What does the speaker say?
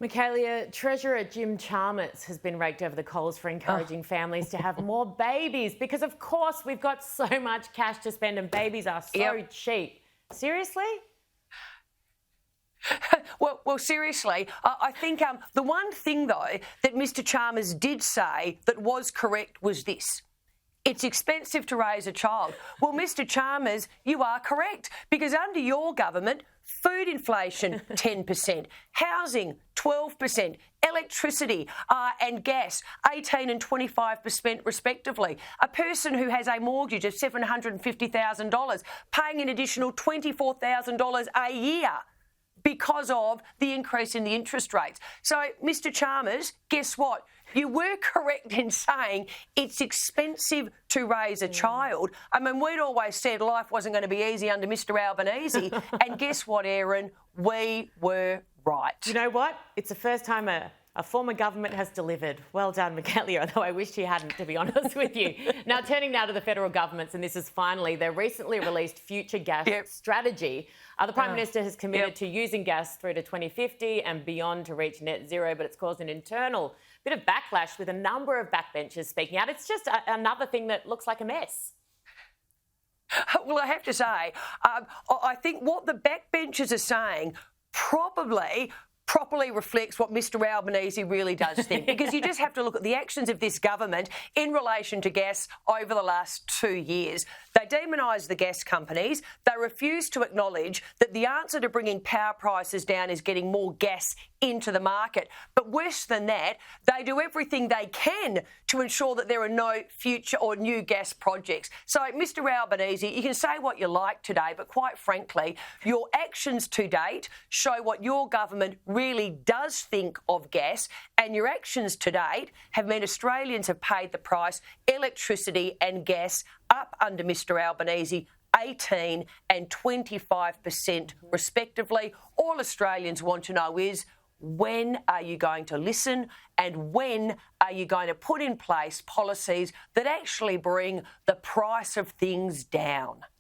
Michaelia, Treasurer Jim Chalmers has been raked over the coals for encouraging families to have more babies because, of course, we've got so much cash to spend and babies are so cheap. Seriously? Well, seriously, I think the one thing, though, that Mr Chalmers did say that was correct was this. It's expensive to raise a child. Well, Mr Chalmers, you are correct, because under your government, food inflation 10%, housing 12%, electricity and gas 18 and 25% respectively. A person who has a mortgage of $750,000 paying an additional $24,000 a year because of the increase in the interest rates. So, Mr Chalmers, guess what? You were correct in saying it's expensive to raise a child. I mean, we'd always said life wasn't going to be easy under Mr Albanese. And guess what, Erin? We were right. You know what? It's the first time a former government has delivered. Well done, Michaelia, although I wish he hadn't, to be honest with you. Now, turning now to the federal governments, and this is finally their recently released future gas strategy. The Prime Minister has committed to using gas through to 2050 and beyond to reach net zero, but it's caused an internal bit of backlash with a number of backbenchers speaking out. It's just another thing that looks like a mess. Well, I have to say, I think what the backbenchers are saying properly reflects what Mr Albanese really does think, because you just have to look at the actions of this government in relation to gas over the last 2 years. They demonise the gas companies. They refuse to acknowledge that the answer to bringing power prices down is getting more gas into the market. But worse than that, they do everything they can to ensure that there are no future or new gas projects. So, Mr Albanese, you can say what you like today, but quite frankly, your actions to date show what your government really does think of gas, and your actions to date have meant Australians have paid the price, electricity and gas up under Mr Albanese 18 and 25% respectively. All Australians want to know is, when are you going to listen, and when are you going to put in place policies that actually bring the price of things down?